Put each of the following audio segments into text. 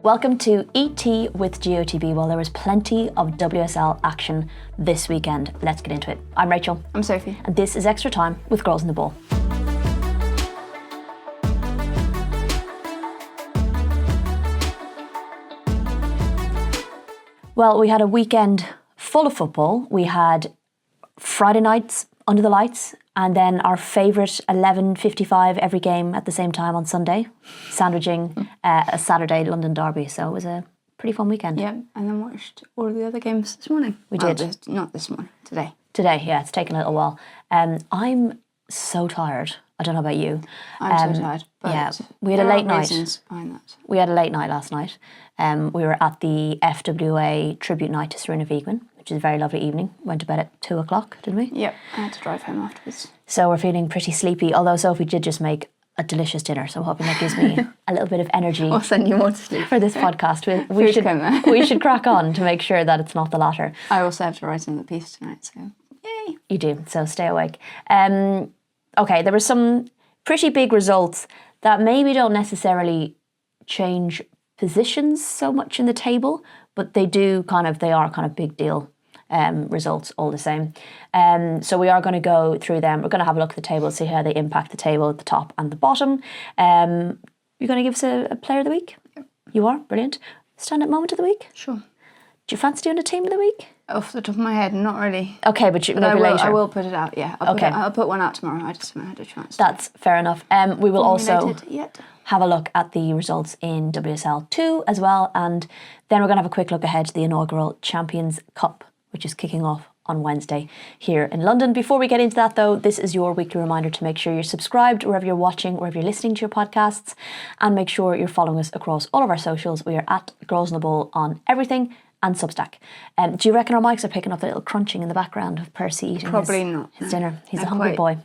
Welcome to ET with GOTB. Well, there was plenty of WSL action this weekend. Let's get into it. I'm Rachel. I'm Sophie. And this is Extra Time with Girls on the Ball. Well, we had a weekend full of football. We had Friday nights under the lights, and then our favourite 11:55 every game at the same time on Sunday, sandwiching a Saturday London derby. So it was a pretty fun weekend. Yeah, and then watched all of the other games this morning. We did. Not this morning, today. Today, yeah, it's taken a little while. I'm so tired. I don't know about you. I'm so tired. But yeah, we had a late night. Behind that. We had a late night last night. We were at the FWA tribute night to Serena Wiegman, which is a very lovely evening. Went to bed at 2 o'clock, didn't we? Yep, I had to drive home afterwards. So we're feeling pretty sleepy, although Sophie did just make a delicious dinner, so I'm hoping that gives me a little bit of energy I'll send you more to sleep. for this podcast. We should crack on to make sure that it's not the latter. I also have to write in the piece tonight, so yay. You do, so stay awake. Okay, there were some pretty big results that maybe don't necessarily change positions so much in the table, but they are kind of big deal results all the same. So we are going to go through them. We're going to have a look at the table, see how they impact the table at the top and the bottom. You're going to give us a player of the week? Yep. You are? Brilliant. Stand-up moment of the week? Sure. Do you fancy doing a team of the week? Off the top of my head, not really. Okay, but maybe later. I will put it out, yeah. I'll put one out tomorrow. I just haven't had a chance. That's fair enough. We will also yet. have a look at the results in WSL 2 as well, and then we're going to have a quick look ahead to the inaugural Champions Cup, which is kicking off on Wednesday here in London. Before we get into that though, this is your weekly reminder to make sure you're subscribed wherever you're watching, wherever you're listening to your podcasts, and make sure you're following us across all of our socials. We are at Girls on the Ball on everything and Substack. Do you reckon our mics are picking up the little crunching in the background of Percy eating his dinner? He's a hungry boy.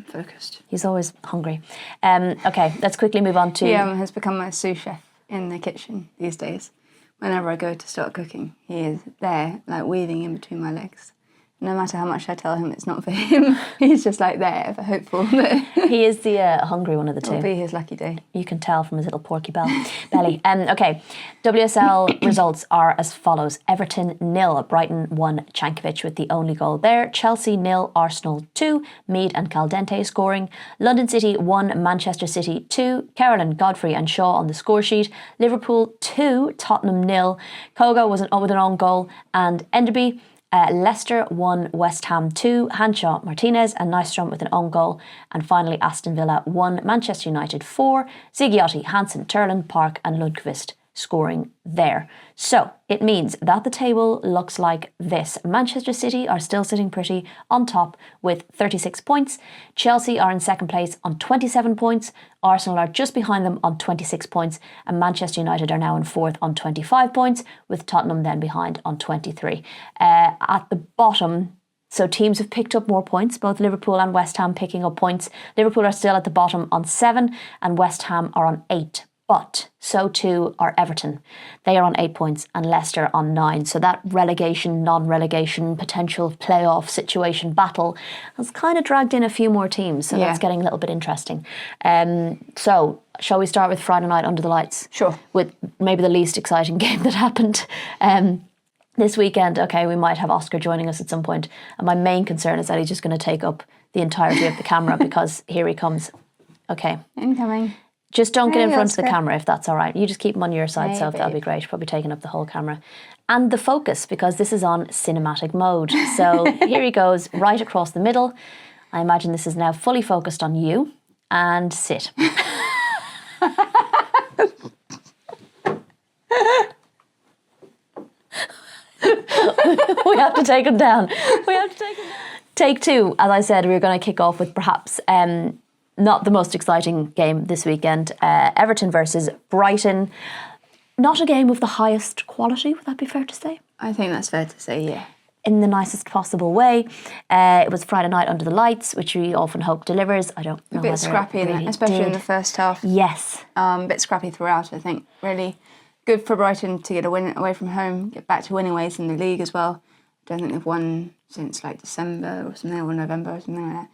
Focused. He's always hungry. Okay, let's quickly move on to... He has become my sous chef in the kitchen these days. Whenever I go to start cooking, he is there, like weaving in between my legs. No matter how much I tell him it's not for him, he's just like there, but hopeful that he is the hungry one of the two. It'll be his lucky day. You can tell from his little porky belly. Okay, WSL results are as follows. Everton 0, Brighton 1, Cankovic with the only goal there. Chelsea 0, Arsenal 2, Mead and Caldente scoring. London City 1, Manchester City 2, Carolyn, Godfrey and Shaw on the score sheet. Liverpool 2, Tottenham 0. Koga was with an own goal, and Enderby. Leicester 1, West Ham 2, Hanshaw, Martinez and Nystrom with an own goal. And finally Aston Villa 1, Manchester United 4, Zigiotti, Hansen, Turlin, Park and Lundqvist scoring there. So it means that the table looks like this. Manchester City are still sitting pretty on top with 36 points. Chelsea are in second place on 27 points. Arsenal are just behind them on 26 points. And Manchester United are now in fourth on 25 points, with Tottenham then behind on 23. At the bottom, so teams have picked up more points, both Liverpool and West Ham picking up points. Liverpool are still at the bottom on 7 and West Ham are on 8. But so too are Everton. They are on 8 points and Leicester on 9. So that relegation, non-relegation, potential playoff situation battle has kind of dragged in a few more teams. So that's getting a little bit interesting. So shall we start with Friday night under the lights? Sure. With maybe the least exciting game that happened. This weekend, okay, we might have Oscar joining us at some point. And my main concern is that he's just going to take up the entirety of the camera because here he comes. Okay. Incoming. Just don't get in front of the camera if that's all right. You just keep him on your side, so that'll be great. Probably taking up the whole camera. And the focus, because this is on cinematic mode. So here he goes, right across the middle. I imagine this is now fully focused on you. And sit. We have to take him down. Take 2. As I said, we're going to kick off with perhaps... not the most exciting game this weekend. Everton versus Brighton. Not a game of the highest quality, would that be fair to say? I think that's fair to say, yeah. In the nicest possible way. It was Friday night under the lights, which we often hope delivers. I don't know. A bit scrappy, especially in the first half. Yes. A bit scrappy throughout, I think. Really good for Brighton to get a win away from home, get back to winning ways in the league as well. I don't think they've won since like December or something, or November or something like that.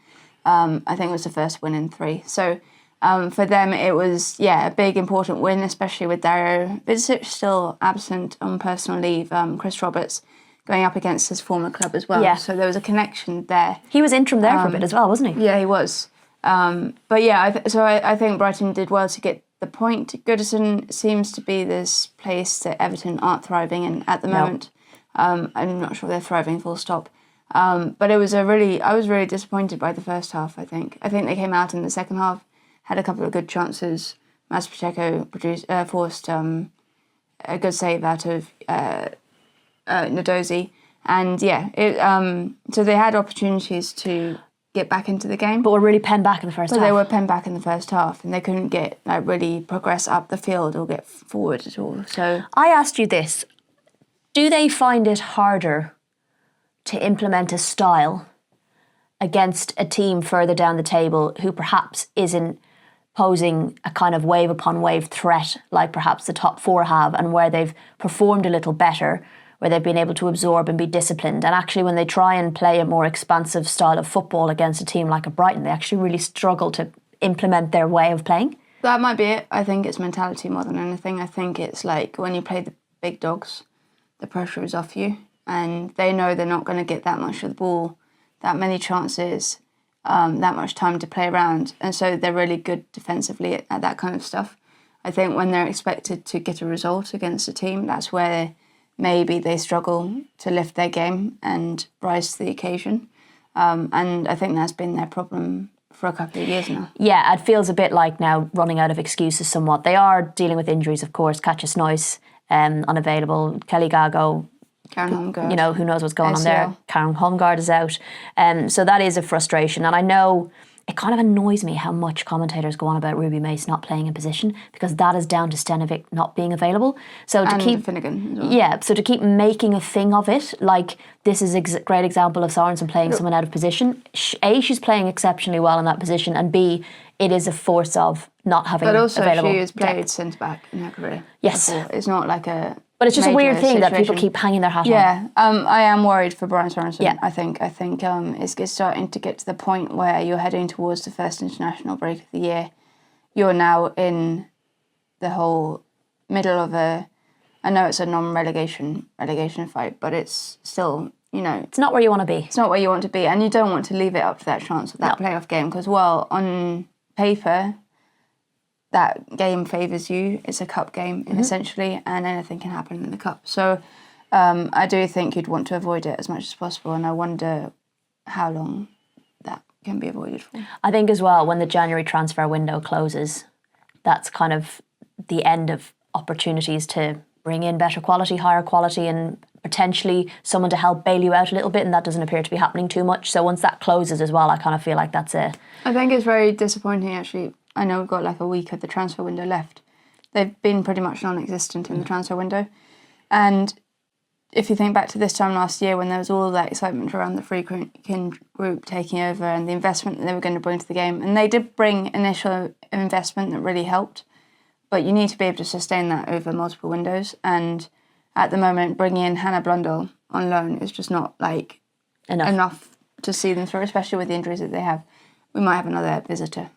I think it was the first win in 3. So For them, it was, a big, important win, especially with Dario Vidic still absent on personal leave. Chris Roberts going up against his former club as well. Yeah. So there was a connection there. He was interim there for a bit as well, wasn't he? Yeah, he was. But yeah, I think Brighton did well to get the point. Goodison seems to be this place that Everton aren't thriving in at the moment. I'm not sure they're thriving, full stop. But it was I was really disappointed by the first half, I think. I think they came out in the second half, had a couple of good chances. Mas Pacheco forced a good save out of Nadozi. And so they had opportunities to get back into the game. But were really penned back in the first half. But they were penned back in the first half and they couldn't get really progress up the field or get forward at all. So I asked you this. Do they find it harder to implement a style against a team further down the table who perhaps isn't posing a kind of wave upon wave threat like perhaps the top four have, and where they've performed a little better, where they've been able to absorb and be disciplined, and actually when they try and play a more expansive style of football against a team like a Brighton, they actually really struggle to implement their way of playing? That might be it. I think it's mentality more than anything. I think it's like when you play the big dogs, the pressure is off you and they know they're not going to get that much of the ball, that many chances, that much time to play around, and so they're really good defensively at that kind of stuff. I think when they're expected to get a result against a team, that's where maybe they struggle to lift their game and rise to the occasion. And I think that's been their problem for a couple of years now. Yeah, it feels a bit like now running out of excuses somewhat. They are dealing with injuries, of course. Katja Snoys, unavailable. Kelly Gago, Karen Holmgaard. Who knows what's going on SEL. there. Karen Holmgaard is out. So that is a frustration. And I know it kind of annoys me how much commentators go on about Ruby Mace not playing in position, because that is down to Stenovic not being available. So to keep Finnegan as well. Yeah, so to keep making a thing of it, like this is a great example of Sorensen playing someone out of position. A, she's playing exceptionally well in that position, and B, it is a force of not having But also available she has played depth. centre back in her career. Yes. Before. It's not like a But it's just a weird major thing that people situation. keep hanging their hat on. Yeah, I am worried for Brian Sorensen. Yeah. I think it's starting to get to the point where you're heading towards the first international break of the year. You're now in the whole middle of I know it's a non-relegation fight, but it's still, It's not where you want to be. it's not where you want to be, and you don't want to leave it up to that chance of that playoff game, because, well, on paper, that game favours you. It's a cup game, essentially, and anything can happen in the cup. So I do think you'd want to avoid it as much as possible, and I wonder how long that can be avoided for. I think as well, when the January transfer window closes, that's kind of the end of opportunities to bring in better quality, higher quality, and potentially someone to help bail you out a little bit, and that doesn't appear to be happening too much. So once that closes as well, I kind of feel like that's it. I think it's very disappointing, actually. I know we've got like a week of the transfer window left. They've been pretty much non-existent in the transfer window. And if you think back to this time last year when there was all that excitement around the Friedkin group taking over and the investment that they were going to bring to the game, and they did bring initial investment that really helped, but you need to be able to sustain that over multiple windows. And at the moment, bringing in Hannah Blundell on loan is just not like enough to see them through, especially with the injuries that they have. We might have another visitor.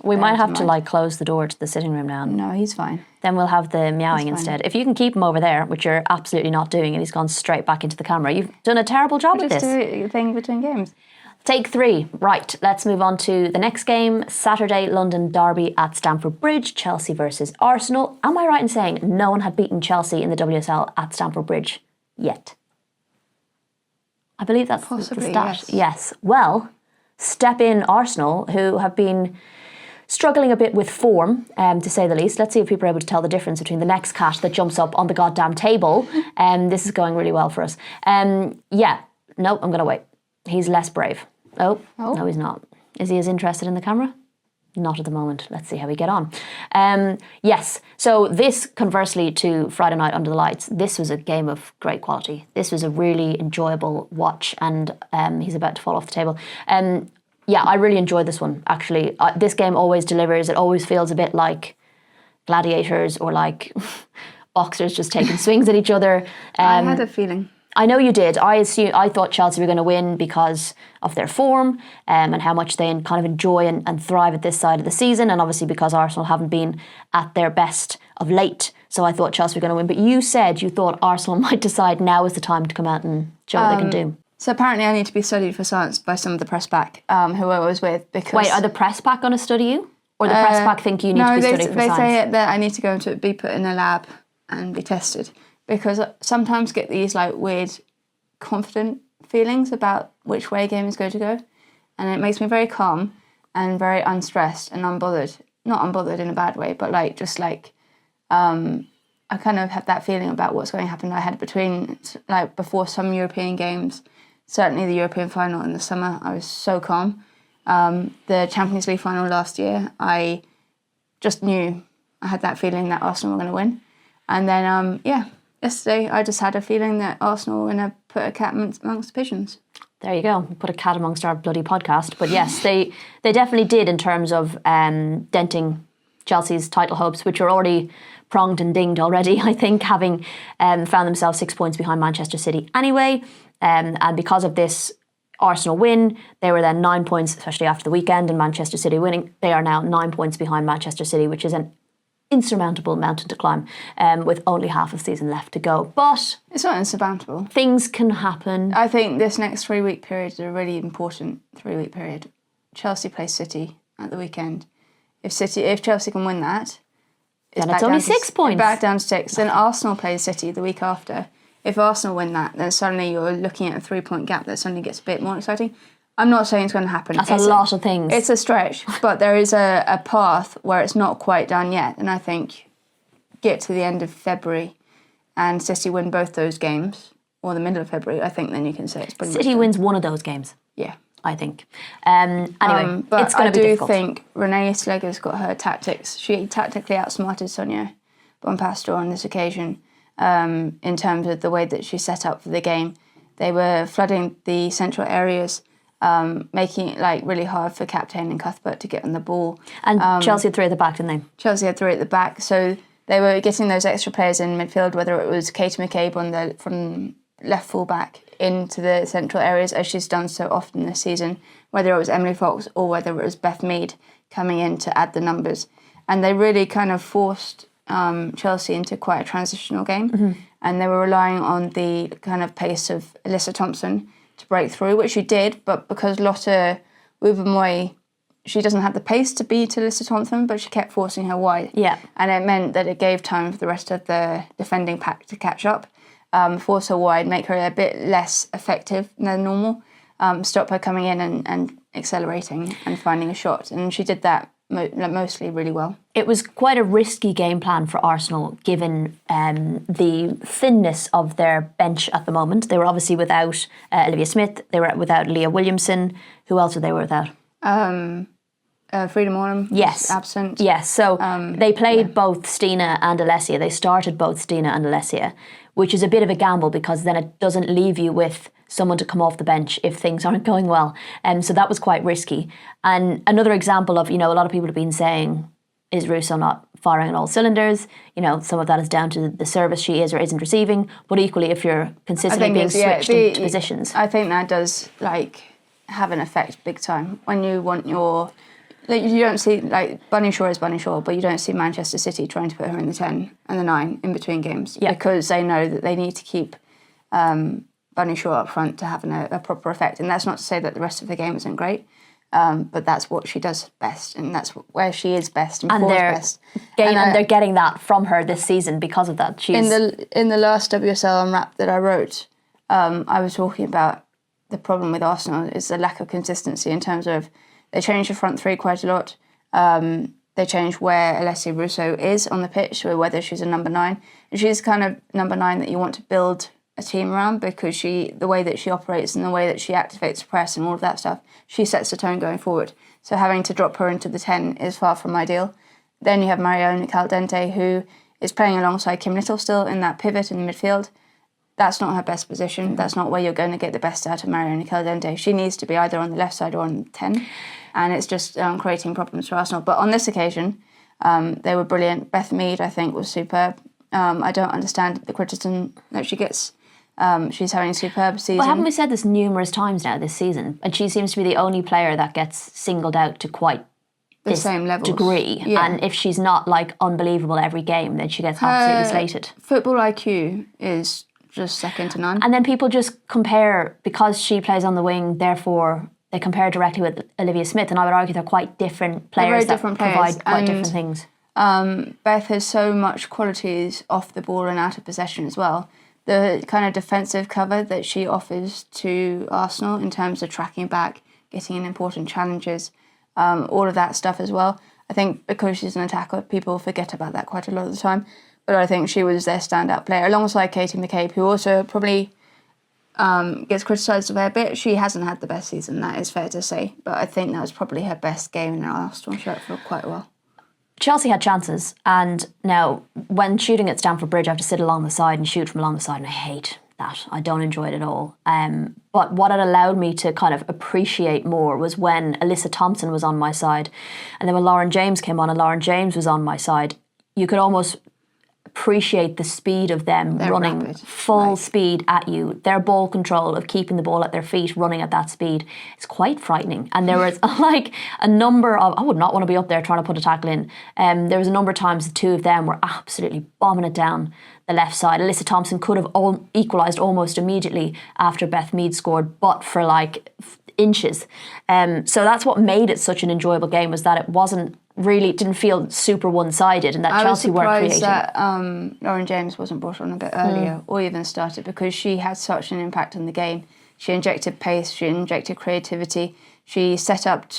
We might have to close the door to the sitting room now. No, he's fine. Then we'll have the meowing instead. If you can keep him over there, which you're absolutely not doing, and he's gone straight back into the camera, you've done a terrible job with this. Just do a thing between games. Take 3. Right, let's move on to the next game. Saturday, London derby at Stamford Bridge, Chelsea versus Arsenal. Am I right in saying no one had beaten Chelsea in the WSL at Stamford Bridge yet? I believe that's Possibly, the stat. yes. Yes. Well, step in Arsenal, who have been struggling a bit with form, to say the least. Let's see if people are able to tell the difference between the next cat that jumps up on the goddamn table. This is going really well for us. No, I'm going to wait. He's less brave. Oh, no, he's not. Is he as interested in the camera? Not at the moment. Let's see how we get on. Yes, so this, conversely to Friday night under the lights, this was a game of great quality. This was a really enjoyable watch, and he's about to fall off the table. Yeah, I really enjoyed this one, actually. This game always delivers. It always feels a bit like gladiators or like boxers just taking swings at each other. I had a feeling. I know you did. I thought Chelsea were going to win because of their form and how much they kind of enjoy and thrive at this side of the season, and obviously because Arsenal haven't been at their best of late. So I thought Chelsea were going to win. But you said you thought Arsenal might decide now is the time to come out and show what they can do. So apparently I need to be studied for science by some of the press pack who I was with. Because Wait, are the press pack going to study you? Or the press pack think you need to be studied for science? No, they say that I need to go into be put in a lab and be tested. Because I sometimes get these like weird confident feelings about which way a game is going to go. And it makes me very calm and very unstressed and unbothered. Not unbothered in a bad way, but like just like I kind of have that feeling about what's going to happen. I had before some European games, certainly the European final in the summer, I was so calm. The Champions League final last year, I just knew I had that feeling that Arsenal were going to win. And then, yesterday I just had a feeling that Arsenal were going to put a cat amongst the pigeons. There you go. Put a cat amongst our bloody podcast. But yes, they definitely did in terms of denting Chelsea's title hopes, which are already pronged and dinged already, I think, having found themselves 6 points behind Manchester City anyway. And because of this Arsenal win, they were then 9 points, especially after the weekend, and Manchester City winning. They are now 9 points behind Manchester City, which is an insurmountable mountain to climb with only half of the season left to go. But it's not insurmountable. Things can happen. I think this next 3 week period is a really important 3 week period. Chelsea plays City at the weekend. If Chelsea can win that, then it's only 6 points. Back down to 6. Then Arsenal plays City the week after. If Arsenal win that, then suddenly you're looking at a 3 point gap that suddenly gets a bit more exciting. I'm not saying it's going to happen. That's a lot of things. It's a stretch, but there is a path where it's not quite done yet. And I think get to the end of February and City win both those games, or the middle of February, I think then you can say it's pretty much City done. wins one of those games. Yeah. I think. Anyway, but it's going to be difficult. I do think Renee Sleger's got her tactics. She tactically outsmarted Sonia Bonpastor on this occasion in terms of the way that she set up for the game. They were flooding the central areas, making it like really hard for Captain and Cuthbert to get on the ball. And Chelsea had 3 at the back, didn't they? Chelsea had 3 at the back, so they were getting those extra players in midfield, whether it was Katie McCabe from left full back into the central areas, as she's done so often this season, whether it was Emily Fox or whether it was Beth Mead coming in to add the numbers. And they really kind of forced Chelsea into quite a transitional game. Mm-hmm. And they were relying on the kind of pace of Alyssa Thompson to break through, which she did, but because Lotte Ubermoy, she doesn't have the pace to beat Alyssa Thompson, but she kept forcing her wide. Yeah. And it meant that it gave time for the rest of the defending pack to catch up. Force her wide, make her a bit less effective than normal, stop her coming in and accelerating and finding a shot. And she did that mostly really well. It was quite a risky game plan for Arsenal, given the thinness of their bench at the moment. They were obviously without Olivia Smith, they were without Leah Williamson. Who else were they without? Frida Morham was absent. Yes, so they played both Stina and Alessia. They started both Stina and Alessia, which is a bit of a gamble because then it doesn't leave you with someone to come off the bench if things aren't going well. So that was quite risky. And another example of, a lot of people have been saying, is Russo not firing on all cylinders? Some of that is down to the service she is or isn't receiving. But equally, if you're consistently being switched into positions. I think that does have an effect big time. When you want your... you don't see, Bunny Shaw is Bunny Shaw, but you don't see Manchester City trying to put her in the 10 and the 9 in between games because they know that they need to keep Bunny Shaw up front to have a proper effect. And that's not to say that the rest of the game isn't great, but that's what she does best, and that's where she is best and best. And they're getting that from her this season because of that. She's in the last WSL Unwrapped that I wrote, I was talking about the problem with Arsenal is the lack of consistency in terms of they change the front 3 quite a lot. They change where Alessia Russo is on the pitch, or whether she's a number 9. And she's kind of number 9 that you want to build a team around because the way that she operates and the way that she activates the press and all of that stuff, she sets the tone going forward. So having to drop her into the 10 is far from ideal. Then you have Mariona Caldente, who is playing alongside Kim Little still in that pivot in the midfield. That's not her best position. That's not where you're going to get the best out of Mariona Caldente. She needs to be either on the left side or on the 10. And it's just creating problems for Arsenal. But on this occasion, they were brilliant. Beth Mead, I think, was superb. I don't understand the criticism that she gets She's having a superb season. Well, haven't we said this numerous times now this season? And she seems to be the only player that gets singled out to quite the same levels. Degree. Yeah. And if she's not like unbelievable every game, then she gets absolutely slated. Football IQ is just second to none. And then people just compare, because she plays on the wing, therefore they compare directly with Olivia Smith, and I would argue they're quite different players provide quite different things. Beth has so much qualities off the ball and out of possession as well. The kind of defensive cover that she offers to Arsenal in terms of tracking back, getting in important challenges, all of that stuff as well. I think because she's an attacker, people forget about that quite a lot of the time. But I think she was their standout player, alongside Katie McCabe, who also probably gets criticised a fair bit. She hasn't had the best season, that is fair to say. But I think that was probably her best game in our Arsenal shirt for quite a while. Chelsea had chances, and now when shooting at Stamford Bridge, I have to sit along the side and shoot from along the side, and I hate that. I don't enjoy it at all. But what it allowed me to kind of appreciate more was when Alyssa Thompson was on my side, and then when Lauren James came on and Lauren James was on my side, you could almost appreciate the speed of them running rapid, full speed at you. Their ball control of keeping the ball at their feet, running at that speed, it's quite frightening. And there was like a number of, I would not want to be up there trying to put a tackle in. There was a number of times the two of them were absolutely bombing it down the left side. Alyssa Thompson could have equalised almost immediately after Beth Mead scored, but for like inches. So that's what made it such an enjoyable game, was that it wasn't really, didn't feel super one-sided, and that Chelsea were creating. I was surprised that Lauren James wasn't brought on a bit earlier or even started, because she had such an impact on the game. She injected pace, she injected creativity, she set up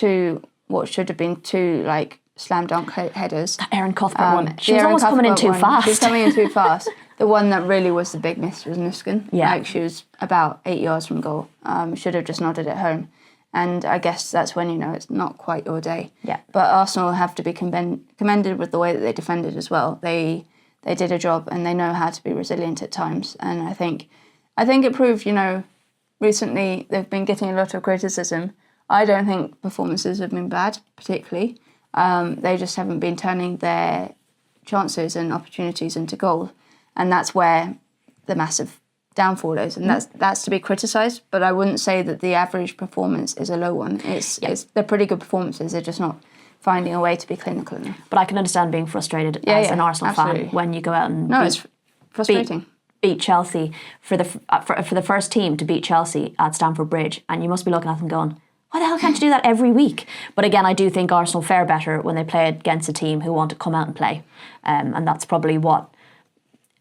what should have been two like slam dunk headers. That Erin Cuthbert one. She was almost coming in too fast. She was coming in too fast. The one that really was the big miss was Nuskin. Yeah. Like, she was about 8 yards from goal. Should have just nodded it home. And I guess that's when you know it's not quite your day. Yeah. But Arsenal have to be commended with the way that they defended as well. They did a job, and they know how to be resilient at times. And I think it proved, you know, recently they've been getting a lot of criticism. I don't think performances have been bad, particularly. They just haven't been turning their chances and opportunities into goals. And that's where the massive downfall is, and that's to be criticised. But I wouldn't say that the average performance is a low one. They're pretty good performances. They're just not finding a way to be clinical enough. But I can understand being frustrated as an Arsenal fan when you go out and it's frustrating. Beat Chelsea for the first team to beat Chelsea at Stamford Bridge, and you must be looking at them going, why the hell can't you do that every week? But again, I do think Arsenal fare better when they play against a team who want to come out and play, and that's probably what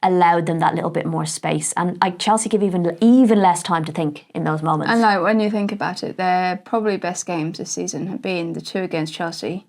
allowed them that little bit more space. And Chelsea give even less time to think in those moments. And like, when you think about it, their probably best games this season have been the two against Chelsea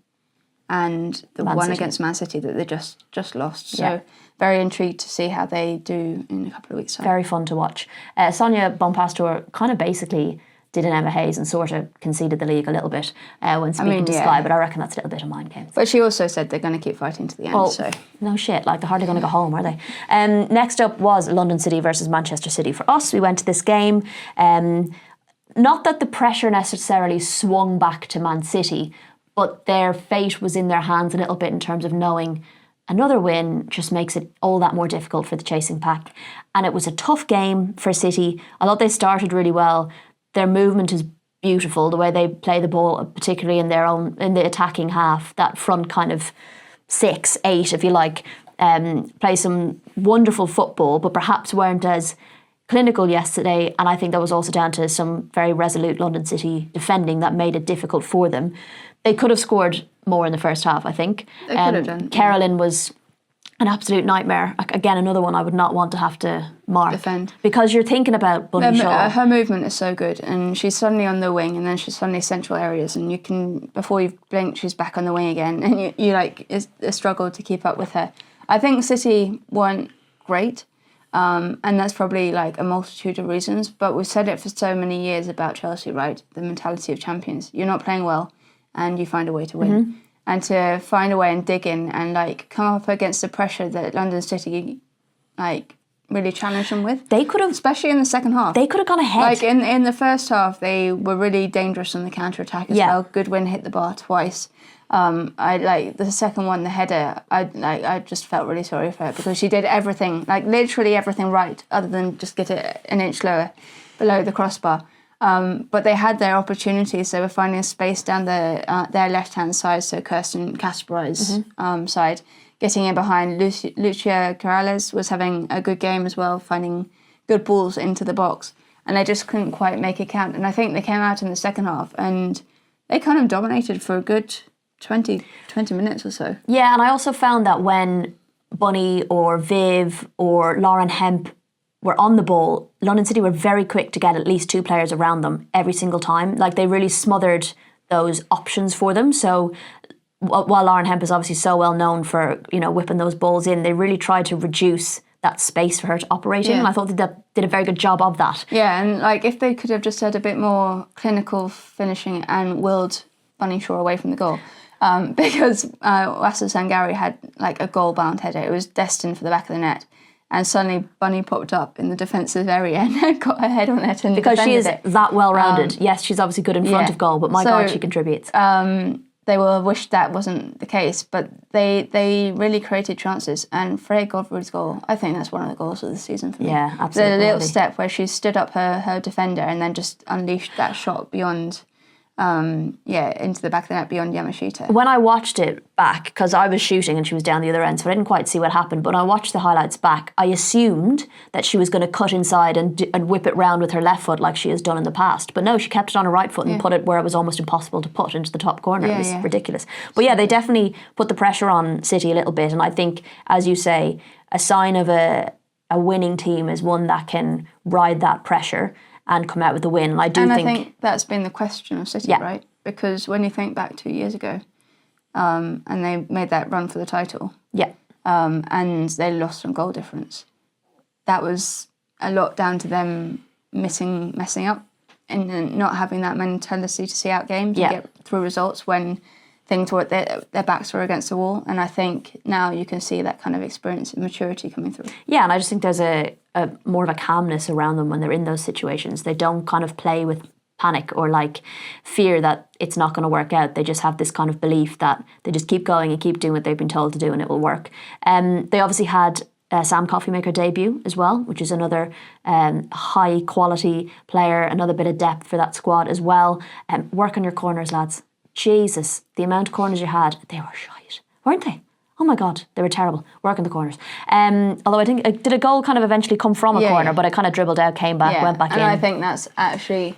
and the one against Man City that they just lost. So very intrigued to see how they do in a couple of weeks' time. Very fun to watch. Sonia Bonpastor kind of basically did an Emma Hayes and sort of conceded the league a little bit when speaking to Sky, but I reckon that's a little bit of mind games. But she also said they're going to keep fighting to the end. So no shit, like they're hardly going to go home, are they? Next up was London City versus Manchester City. For us, we went to this game. Not that the pressure necessarily swung back to Man City, but their fate was in their hands a little bit in terms of knowing another win just makes it all that more difficult for the chasing pack. And it was a tough game for City. I thought they started really well. Their movement is beautiful, the way they play the ball, particularly in the attacking half, that front kind of 6, 8, if you like, play some wonderful football, but perhaps weren't as clinical yesterday. And I think that was also down to some very resolute London City defending that made it difficult for them. They could have scored more in the first half, I think. They could have done. Carolyn was an absolute nightmare. Again, another one I would not want to have to mark. Defend. Because you're thinking about Bunny Shaw. Her movement is so good, and she's suddenly on the wing, and then she's suddenly central areas, and you can, before you've blinked, she's back on the wing again, and you like, it's a struggle to keep up with her. I think City weren't great, and that's probably like a multitude of reasons, but we've said it for so many years about Chelsea, right? The mentality of champions. You're not playing well, and you find a way to win. Mm-hmm. And to find a way and dig in and like come up against the pressure that London City like really challenged them with. They could have, especially in the second half. They could have gone ahead. Like in the first half, they were really dangerous on the counter attack as well. Goodwin hit the bar twice. I like the second one, the header. I just felt really sorry for her because she did everything, like literally everything right, other than just get it an inch lower below the crossbar. But they had their opportunities. They were finding a space down their left-hand side, so Kirsten Kaspar's side, getting in behind. Lucia Corrales was having a good game as well, finding good balls into the box. And they just couldn't quite make it count. And I think they came out in the second half and they kind of dominated for a good 20 minutes or so. Yeah, and I also found that when Bunny or Viv or Lauren Hemp were on the ball, London City were very quick to get at least 2 players around them every single time. Like, they really smothered those options for them. So while Lauren Hemp is obviously so well known for, whipping those balls in, they really tried to reduce that space for her to operate in. And I thought they did a very good job of that. Yeah, and like if they could have just had a bit more clinical finishing and willed Bunny Shaw away from the goal. Because Wassa Sangari had like a goal-bound header. It was destined for the back of the net. And suddenly Bunny popped up in the defensive area and got her head on it and because she is it. that well-rounded. Yes, she's obviously good in front of goal, but my God, she contributes. They will wish that wasn't the case, but they really created chances. And Freya Godfrey's goal, I think that's one of the goals of the season for me. Yeah, absolutely. The little step where she stood up her defender and then just unleashed that shot beyond, into the back of the net beyond Yamashita. When I watched it back, because I was shooting and she was down the other end, so I didn't quite see what happened, but when I watched the highlights back, I assumed that she was going to cut inside and whip it round with her left foot like she has done in the past. But no, she kept it on her right foot and put it where it was almost impossible to put into the top corner. It was ridiculous. But yeah, they definitely put the pressure on City a little bit, and I think, as you say, a sign of a winning team is one that can ride that pressure and come out with the win. And I think that's been the question of City, right? Because when you think back 2 years ago, and they made that run for the title, and they lost on goal difference, that was a lot down to them messing up and not having that mentality to see out games and get through results when things were their backs were against the wall. And I think now you can see that kind of experience and maturity coming through. Yeah, and I just think there's a more of a calmness around them when they're in those situations. They don't kind of play with panic or like fear that it's not going to work out. They just have this kind of belief that they just keep going and keep doing what they've been told to do and it will work. They obviously had Sam Coffeemaker debut as well, which is another high quality player, another bit of depth for that squad as well. Work on your corners, lads. Jesus, the amount of corners you had, they were shite, weren't they? Oh my God, they were terrible. Work in the corners. Although I think, did a goal kind of eventually come from a corner, but it kind of dribbled out, came back, went back in. And I think that's actually,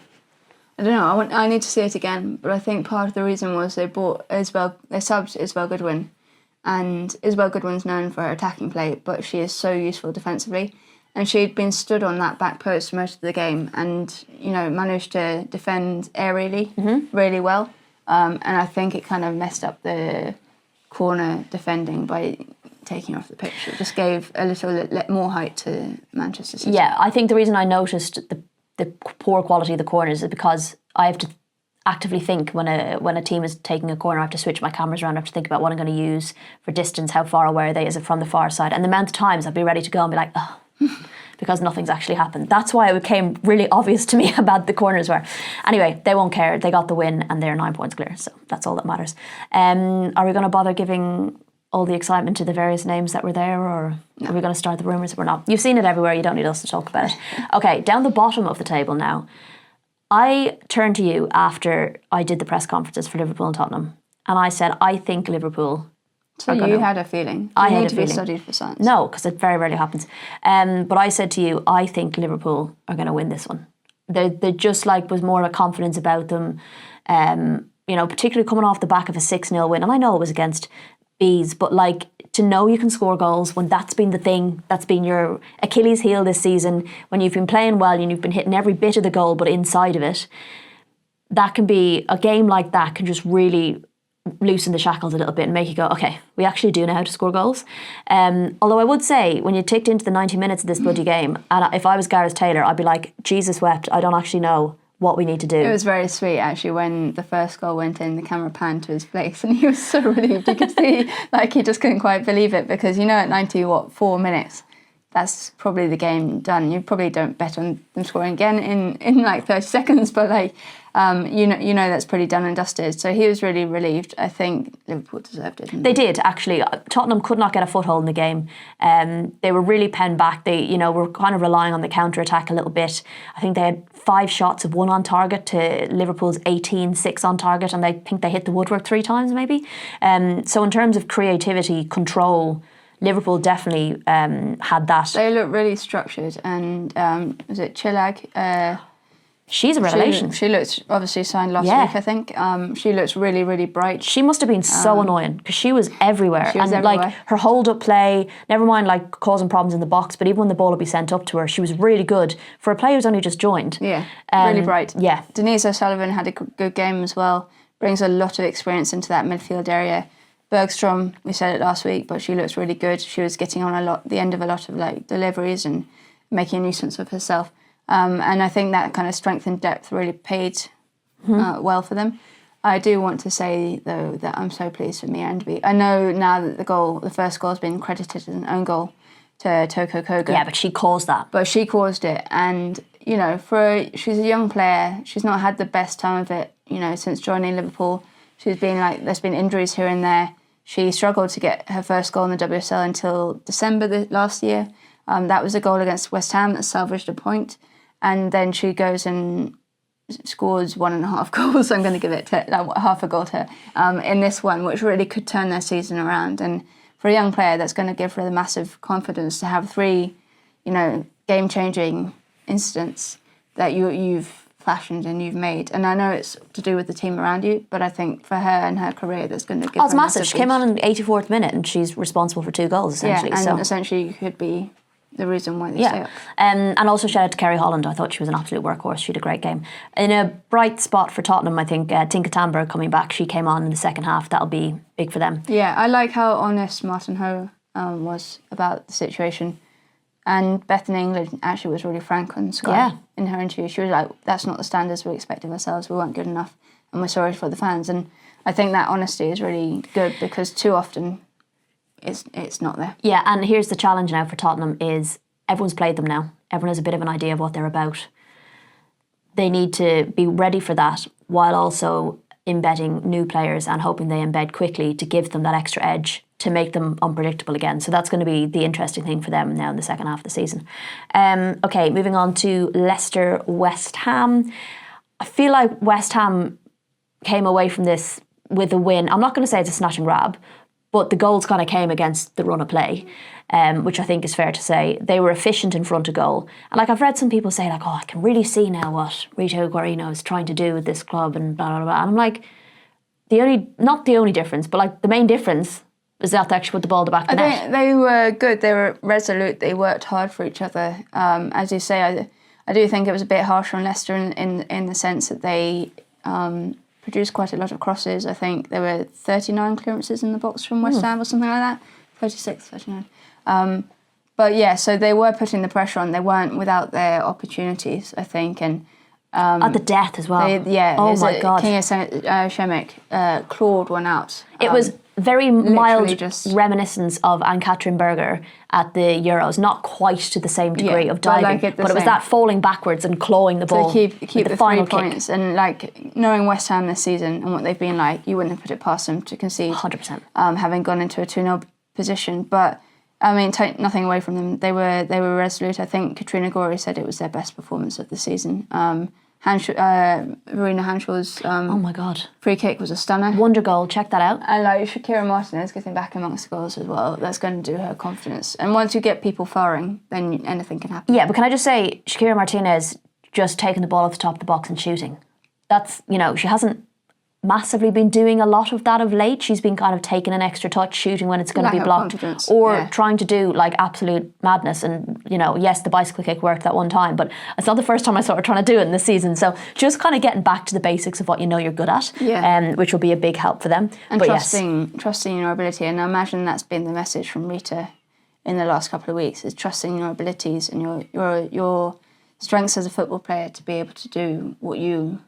I don't know, I need to see it again, but I think part of the reason was they subbed Isabel Goodwin, and Isabel Goodwin's known for her attacking play, but she is so useful defensively. And she'd been stood on that back post most of the game and, managed to defend aerially really well. And I think it kind of messed up the corner defending by taking off the pitch. It just gave a little more height to Manchester City. Yeah, I think the reason I noticed the poor quality of the corners is because I have to actively think when a team is taking a corner. I have to switch my cameras around. I have to think about what I'm going to use for distance, how far away are they, is it from the far side, and the amount of times I'd be ready to go and be like, oh, because nothing's actually happened. That's why it became really obvious to me how bad the corners were. Anyway, they won't care. They got the win and they're 9 points clear, so that's all that matters. Are we going to bother giving all the excitement to the various names that were there, or are we going to start the rumours? We're not. You've seen it everywhere. You don't need us to talk about it. Okay, down the bottom of the table now. I turned to you after I did the press conferences for Liverpool and Tottenham, and I said, I think Liverpool... So you had a feeling. I had a feeling. You need to be studied for science. No, because it very rarely happens. But I said to you, I think Liverpool are going to win this one. They just was more of a confidence about them, particularly coming off the back of a 6-0 win. And I know it was against Bees, but to know you can score goals when that's been the thing, that's been your Achilles heel this season, when you've been playing well and you've been hitting every bit of the goal but inside of it, that can be, a game like that can just really loosen the shackles a little bit and make you go, okay, we actually do know how to score goals. Although I would say, when you ticked into the 90 minutes of this bloody game, and if I was Gareth Taylor, I'd be like, Jesus wept, I don't actually know what we need to do. It was very sweet, actually, when the first goal went in, the camera panned to his face, and he was so relieved. You could see, he just couldn't quite believe it, because, at 4 minutes, that's probably the game done. You probably don't bet on them scoring again in like 30 seconds, but like you know that's pretty done and dusted. So he was really relieved. I think Liverpool deserved it. They did, actually. Tottenham could not get a foothold in the game. They were really penned back. They, were kind of relying on the counter-attack a little bit. I think they had 5 shots of 1 on target to Liverpool's 18, 6 on target, and I think they hit the woodwork 3 times maybe. So in terms of creativity, control, Liverpool definitely had that. They look really structured, and was it Chilag? She's a revelation. She looked, obviously signed last week, I think. She looks really, really bright. She must have been so annoying because she was everywhere. She was everywhere. Like her hold-up play, never mind like causing problems in the box, but even when the ball would be sent up to her, she was really good for a player who's only just joined. Yeah, really bright. Yeah. Denise O'Sullivan had a good game as well. Brings a lot of experience into that midfield area. Bergstrom, we said it last week, but she looks really good. She was getting on the end of a lot of like deliveries and making a nuisance of herself. And I think that kind of strength and depth really paid well for them. I do want to say, though, that I'm so pleased with Mia Enderby. I know now that the first goal has been credited as an own goal to Toko Koga. Yeah, but she caused that. But she caused it. And, she's a young player. She's not had the best time of it, since joining Liverpool. She's been there's been injuries here and there. She struggled to get her first goal in the WSL until December last year. That was a goal against West Ham that salvaged a point. And then she goes and scores 1.5 goals. I'm going to give it to half a goal to her in this one, which really could turn their season around. And for a young player, that's going to give her the massive confidence to have 3, game-changing incidents that you've fashioned and you've made. And I know it's to do with the team around you, but I think for her and her career, that's going to give her it's massive. She came on in the 84th minute and she's responsible for 2 goals, essentially. Yeah, and essentially could be the reason why they stay up. And also shout out to Kerry Holland. I thought she was an absolute workhorse. She had a great game. In a bright spot for Tottenham, I think Tinka Tamber coming back. She came on in the second half. That'll be big for them. Yeah, I like how honest Martin Ho was about the situation. And Bethany England actually was really frank on Sky in her interview. She was like, that's not the standards we expect of ourselves. We weren't good enough and we're sorry for the fans. And I think that honesty is really good because too often it's not there. Yeah, and here's the challenge now for Tottenham is everyone's played them now. Everyone has a bit of an idea of what they're about. They need to be ready for that while also embedding new players and hoping they embed quickly to give them that extra edge to make them unpredictable again. So that's going to be the interesting thing for them now in the second half of the season. Okay, moving on to Leicester West Ham. I feel like West Ham came away from this with a win. I'm not going to say it's a snatch and grab, but the goals kind of came against the run of play, which I think is fair to say. They were efficient in front of goal. And I've read some people say I can really see now what Rita Guarino is trying to do with this club and blah, blah, blah. And I'm like, not the only difference, but the main difference is that they actually put the ball at the back of the net. I think they were good. They were resolute. They worked hard for each other. As you say, I do think it was a bit harsh on Leicester in the sense that they produced quite a lot of crosses. I think there were 39 clearances in the box from West Ham or something like that. 36, 39. But yeah, so they were putting the pressure on. They weren't without their opportunities, I think. And at the death as well. Oh my God. King Shemek clawed one out. It was very mild reminiscence of Ann-Katrin Berger at the Euros. Not quite to the same degree of diving, but it was that falling backwards and clawing the ball. To keep the final 3 points. kick. And knowing West Ham this season and what they've been like, you wouldn't have put it past them to concede. 100%. Having gone into a 2-0 position. But I mean, take nothing away from them. They were resolute. I think Katrina Gorey said it was their best performance of the season. Verena Hanshaw's oh my God, free kick was a stunner. Wonder goal, check that out. And Shakira Martinez getting back amongst the goals as well. That's going to do her confidence. And once you get people firing, then anything can happen. Yeah, but can I just say, Shakira Martinez just taking the ball off the top of the box and shooting. That's, she hasn't massively been doing a lot of that of late. She's been kind of taking an extra touch, shooting when it's going to be blocked, or trying to do absolute madness. And yes, the bicycle kick worked that one time, but it's not the first time I saw her trying to do it in this season. So just kind of getting back to the basics of what you're good at, which will be a big help for them. And trusting your ability. And I imagine that's been the message from Rita in the last couple of weeks: is trusting your abilities and your strengths as a football player to be able to do what you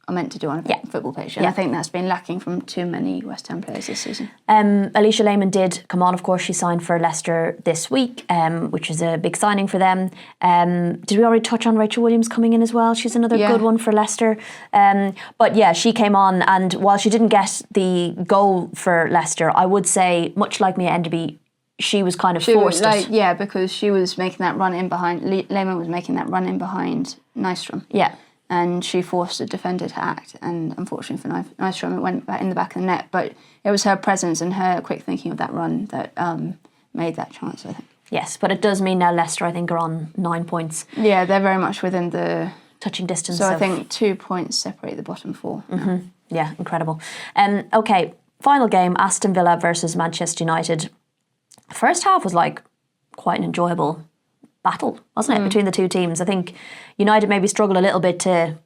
are meant to do on a football pitch. And I think that's been lacking from too many West Ham players this season. Alicia Lehman did come on, of course. She signed for Leicester this week, which is a big signing for them. Did we already touch on Rachel Williams coming in as well? She's another good one for Leicester. But yeah, she came on, and while she didn't get the goal for Leicester, I would say, much like Mia Enderby, she was kind of forced it. Yeah, because she was making that run in behind, Lehman was making that run in behind Nystrom. Yeah. And she forced the defender to act, and unfortunately for Nystrom, it went back in the back of the net. But it was her presence and her quick thinking of that run that made that chance, I think. Yes, but it does mean now Leicester, I think, are on 9 points. Yeah, they're very much within the touching distance. So I think 2 points separate the bottom four. Mm-hmm. Yeah, incredible. Okay, final game, Aston Villa versus Manchester United. First half was like quite an enjoyable battle, wasn't it, between the two teams? I think United maybe struggled a little bit to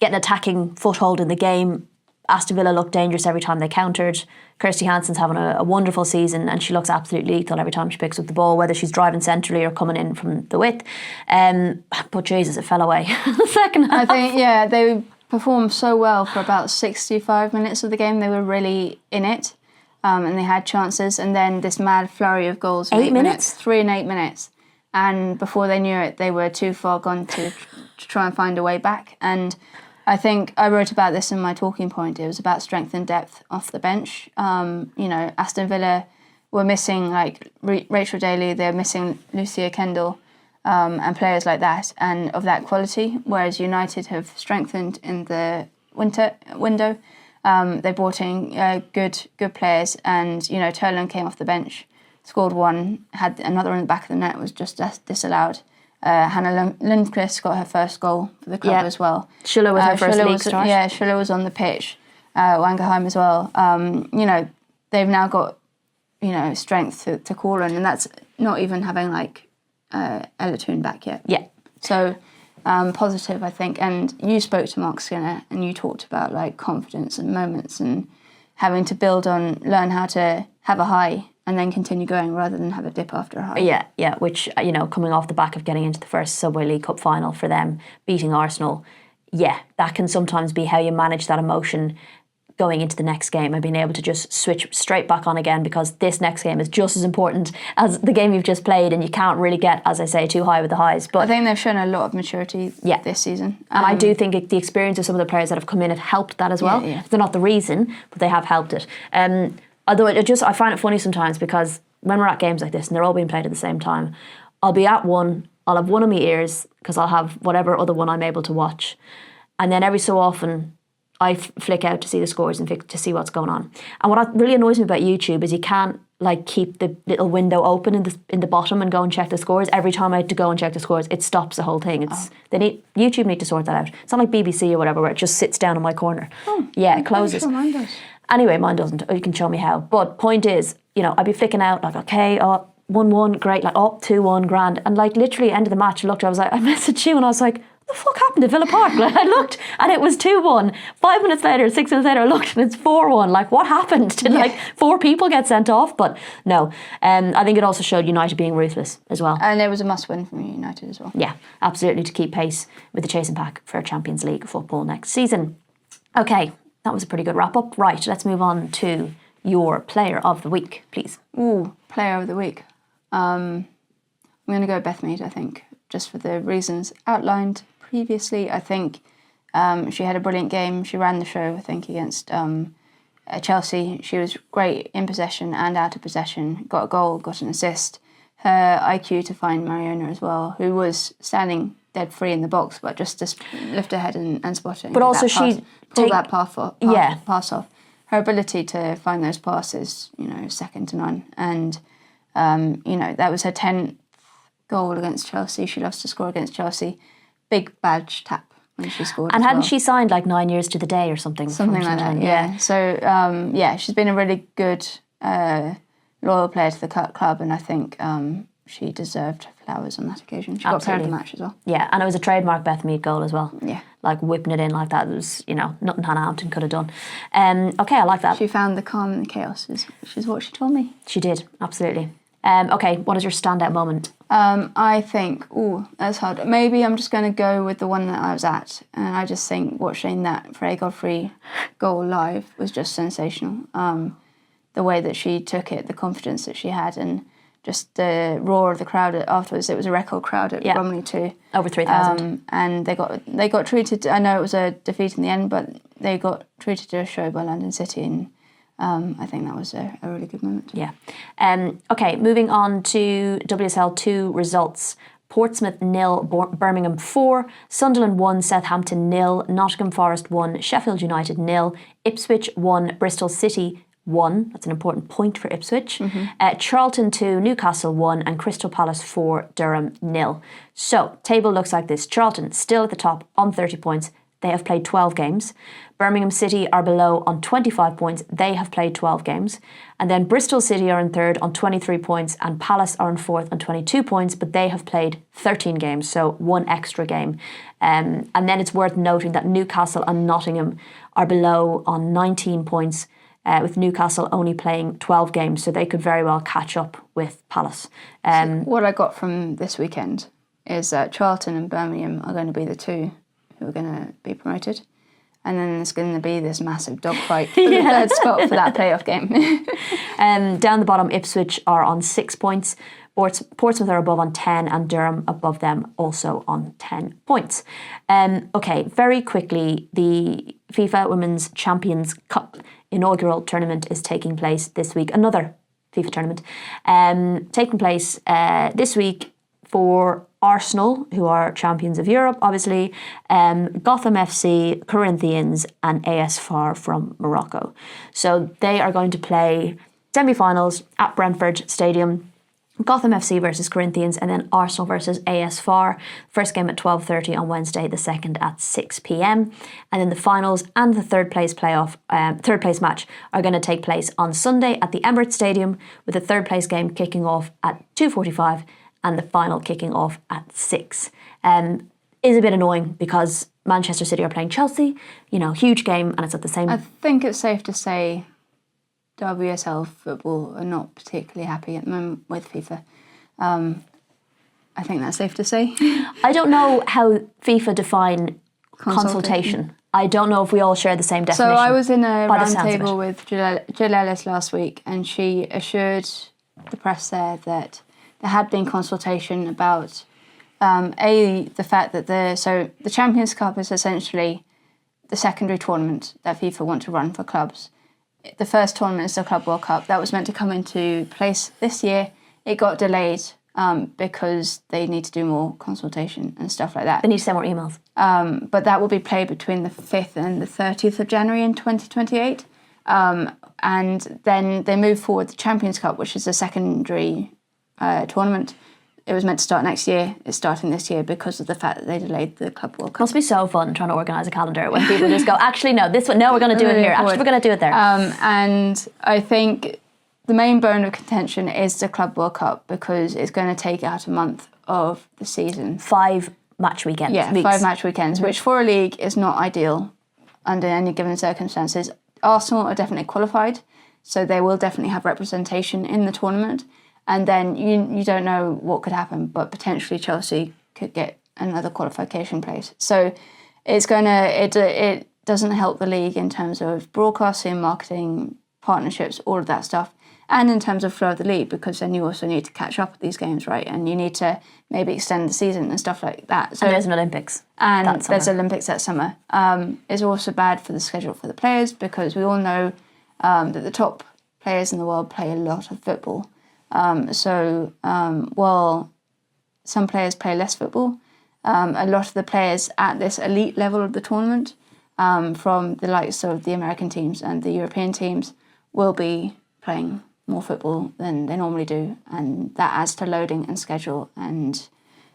get an attacking foothold in the game. Aston Villa looked dangerous every time they countered. Kirsty Hansen's having a wonderful season, and she looks absolutely lethal every time she picks up the ball, whether she's driving centrally or coming in from the width. But Jesus, it fell away the second half. I think, they performed so well for about 65 minutes of the game. They were really in it, and they had chances. And then this mad flurry of goals. 8 minutes? 3 and 8 minutes. And before they knew it, they were too far gone to try and find a way back. And I think I wrote about this in my talking point. It was about strength and depth off the bench. Aston Villa were missing Rachel Daly, they're missing Lucia Kendall, and players like that and of that quality. Whereas United have strengthened in the window. They brought in good players, and Turlin came off the bench. Scored one, had another in the back of the net, was just disallowed. Hannah Lundqvist got her first goal for the club as well. Schuller was her first league start. Yeah, Schuller was on the pitch. Wangerheim as well. They've now got, strength to call on, and that's not even having Ella Toon back yet. Yeah. So positive, I think. And you spoke to Mark Skinner, and you talked about confidence and moments and having to learn how to have a high and then continue going rather than have a dip after a high. Yeah, which, coming off the back of getting into the first Subway League Cup final for them, beating Arsenal, that can sometimes be how you manage that emotion going into the next game and being able to just switch straight back on again, because this next game is just as important as the game you've just played, and you can't really get, as I say, too high with the highs. But I think they've shown a lot of maturity this season. And I do think the experience of some of the players that have come in have helped that as well. Yeah. They're not the reason, but they have helped it. Although I find it funny sometimes, because when we're at games like this and they're all being played at the same time, I'll be at one, I'll have one of my ears because I'll have whatever other one I'm able to watch. And then every so often I flick out to see the scores and to see what's going on. And what really annoys me about YouTube is you can't keep the little window open in the bottom and go and check the scores. Every time I had to go and check the scores, it stops the whole thing. YouTube need to sort that out. It's not like BBC or whatever where it just sits down in my corner. It closes. Anyway, mine doesn't. You can show me how. But point is, I'd be flicking out 1-1, great, 2-1, grand. And literally end of the match, I messaged you and I was like, what the fuck happened to Villa Park? I looked and it was 2-1. 5 minutes later, 6 minutes later, I looked and it's 4-1. What happened? Did 4 people get sent off? But no. I think it also showed United being ruthless as well. And it was a must-win from United as well. Yeah, absolutely, to keep pace with the chasing pack for Champions League football next season. Okay. That was a pretty good wrap-up. Right, let's move on to your player of the week, please. Ooh, player of the week. I'm going to go Beth Mead, I think, just for the reasons outlined previously. I think she had a brilliant game. She ran the show, I think, against Chelsea. She was great in possession and out of possession. Got a goal, got an assist. Her IQ to find Mariona as well, who was standing dead free in the box, but just to lift her head and spot it. But also pull that pass off. Her ability to find those passes, second to none. And, that was her 10th goal against Chelsea. She loves to score against Chelsea. Big badge tap when she scored. And hadn't she signed 9 years to the day or something? Something like that, yeah. So, she's been a really good, loyal player to the club, and I think she deserved flowers on that occasion. She got player of the match as well. Yeah, and it was a trademark Beth Mead goal as well. Yeah. Whipping it in like that. It was, nothing Hannah Hampton could have done. Okay, I like that. She found the calm in the chaos, which is what she told me. She did, absolutely. Okay, what is your standout moment? I think, that's hard. Maybe I'm just going to go with the one that I was at. And I just think watching that Freya Godfrey goal live was just sensational. The way that she took it, the confidence that she had, and just the roar of the crowd afterwards. It was a record crowd at Bromley too. Over 3,000. And they got treated, I know it was a defeat in the end, but they got treated to a show by London City, and I think that was a really good moment. Yeah. Okay, moving on to WSL 2 results. Portsmouth 0, Birmingham 4, Sunderland 1, Southampton 0, Nottingham Forest 1, Sheffield United 0, Ipswich 1, Bristol City 1. That's an important point for Ipswich. Charlton 2, Newcastle 1, and Crystal Palace 4, Durham 0. So, table looks like this. Charlton still at the top on 30 points. They have played 12 games. Birmingham City are below on 25 points. They have played 12 games. And then Bristol City are in third on 23 points, and Palace are in fourth on 22 points, but they have played 13 games, so one extra game. And then it's worth noting that Newcastle and Nottingham are below on 19 points, with Newcastle only playing 12 games, so they could very well catch up with Palace. What I got from this weekend is that Charlton and Birmingham are going to be the two who are going to be promoted. And then there's going to be this massive dogfight for the third spot for that playoff game. Down the bottom, Ipswich are on 6 points. Portsmouth are above on 10, and Durham above them also on 10 points. Okay, very quickly, the FIFA Women's Champions Cup inaugural tournament is taking place this week. Another FIFA tournament taking place this week for Arsenal, who are champions of Europe, obviously, Gotham FC, Corinthians, and AS FAR from Morocco. So they are going to play semi-finals at Brentford Stadium. Gotham FC versus Corinthians, and then Arsenal versus AS FAR. First game at 12:30 on Wednesday, the second at 6 p.m. And then the finals and the third place match are going to take place on Sunday at the Emirates Stadium, with the third place game kicking off at 2:45 and the final kicking off at 6. Is a bit annoying because Manchester City are playing Chelsea, huge game, and it's at the same. I think it's safe to say WSL football are not particularly happy at the moment with FIFA. I think that's safe to say. I don't know how FIFA define consultation. I don't know if we all share the same definition. So I was in a roundtable with Jill Ellis last week, and she assured the press there that there had been consultation about the fact that the Champions Cup is essentially the secondary tournament that FIFA want to run for clubs. The first tournament is the Club World Cup. That was meant to come into place this year. It got delayed because they need to do more consultation and stuff like that. They need to send more emails. But that will be played between the 5th and the 30th of January in 2028. And then they move forward the Champions Cup, which is a secondary tournament. It was meant to start next year. It's starting this year because of the fact that they delayed the Club World Cup. Must be so fun trying to organise a calendar when people just go, actually, no, this one, no, we're going to do it here. Actually, we're going to do it there. And I think the main bone of contention is the Club World Cup because it's going to take out a month of the season. 5 match weekends. Yeah, weeks. 5 match weekends, which for a league is not ideal under any given circumstances. Arsenal are definitely qualified, so they will definitely have representation in the tournament. And then you don't know what could happen, but potentially Chelsea could get another qualification place. So it doesn't help the league in terms of broadcasting, marketing, partnerships, all of that stuff, and in terms of flow of the league, because then you also need to catch up with these games, right? And you need to maybe extend the season and stuff like that. So and there's an Olympics. And there's Olympics that summer. It's also bad for the schedule for the players because we all know that the top players in the world play a lot of football. While some players play less football, a lot of the players at this elite level of the tournament, from the likes of the American teams and the European teams, will be playing more football than they normally do, and that adds to loading and schedule, and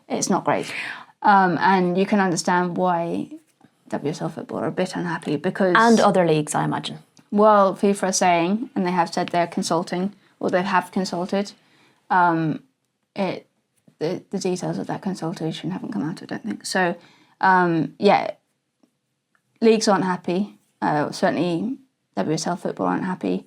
it's not great. And you can understand why WSL football are a bit unhappy because... And other leagues, I imagine. Well, FIFA are saying, and they have said they're consulting, or they have consulted. The details of that consultation haven't come out, I don't think. So, leagues aren't happy. Certainly WSL football aren't happy.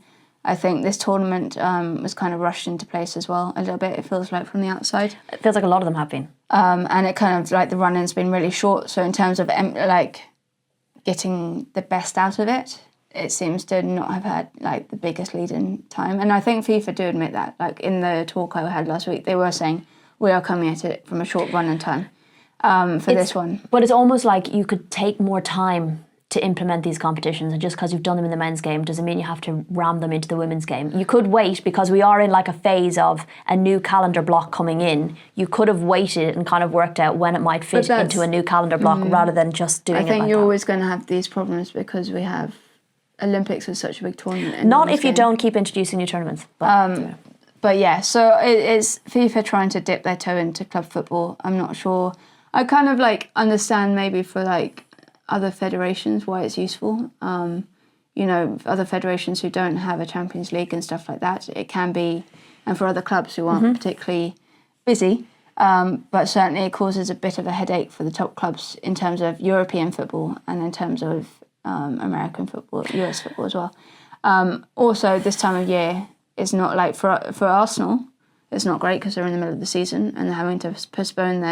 I think this tournament was kind of rushed into place as well a little bit, it feels like, from the outside. It feels like a lot of them have been. And it kind of, like, the run-in's been really short. So in terms of, like, getting the best out of it, it seems to not have had, like, the biggest lead in time. And I think FIFA do admit that. Like, in the talk I had last week, they were saying, we are coming at it from a short run in time for this one. But it's almost like you could take more time to implement these competitions, and just because you've done them in the men's game doesn't mean you have to ram them into the women's game. You could wait, because we are in like a phase of a new calendar block coming in. You could have waited and kind of worked out when it might fit into a new calendar block rather than just doing it like that. I think you're always going to have these problems because we have Olympics is such a big tournament. Not if you don't keep introducing new tournaments. But yeah, so it's FIFA trying to dip their toe into club football. I'm not sure. I kind of like understand maybe for like other federations why it's useful. You know, other federations who don't have a Champions League and stuff like that, it can be, and for other clubs who aren't particularly busy, but certainly it causes a bit of a headache for the top clubs in terms of European football and in terms of American football, US football as well. Also, this time of year is not like for Arsenal, it's not great because they're in the middle of the season and they're having to postpone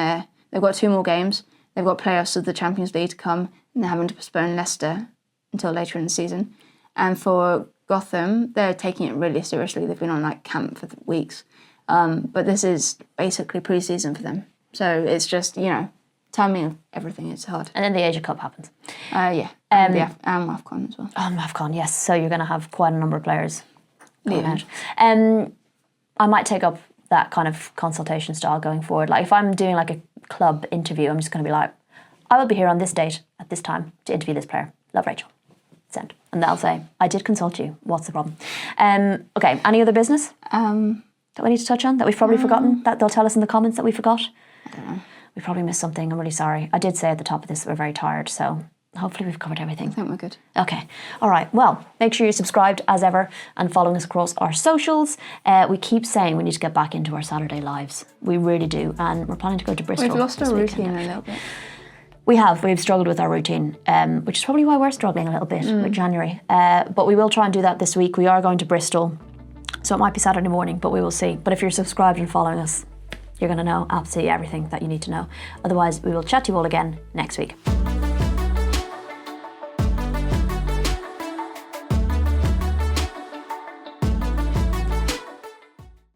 they've got 2 more games, they've got playoffs of the Champions League to come, and they're having to postpone Leicester until later in the season. And for Gotham, they're taking it really seriously. They've been on like camp for weeks. But this is basically pre-season for them. So it's just, you know, timing of everything is hard. And then the Asia Cup happens. Yeah, and AFCON as well. AFCON, yes. So you're going to have quite a number of players going Yeah. out. I might take up that kind of consultation style going forward. Like if I'm doing like a club interview, I'm just going to be like, I will be here on this date at this time to interview this player. Love, Rachel. Send. And they'll say, I did consult you. What's the problem? Okay, any other business that we need to touch on that we've probably forgotten, that they'll tell us in the comments that we forgot? I don't know. We probably missed something. I'm really sorry. I did say at the top of this that we're very tired, so hopefully we've covered everything. I think we're good. Okay. All right. Well, make sure you're subscribed as ever and following us across our socials. We keep saying we need to get back into our Saturday lives. We really do. And we're planning to go to Bristol. We've lost this our weekend, routine a actually. little bit. We've struggled with our routine, which is probably why we're struggling a little bit with January. But we will try and do that this week. We are going to Bristol, so it might be Saturday morning, but we will see. But if you're subscribed and following us, you're going to know absolutely everything that you need to know. Otherwise, we will chat to you all again next week.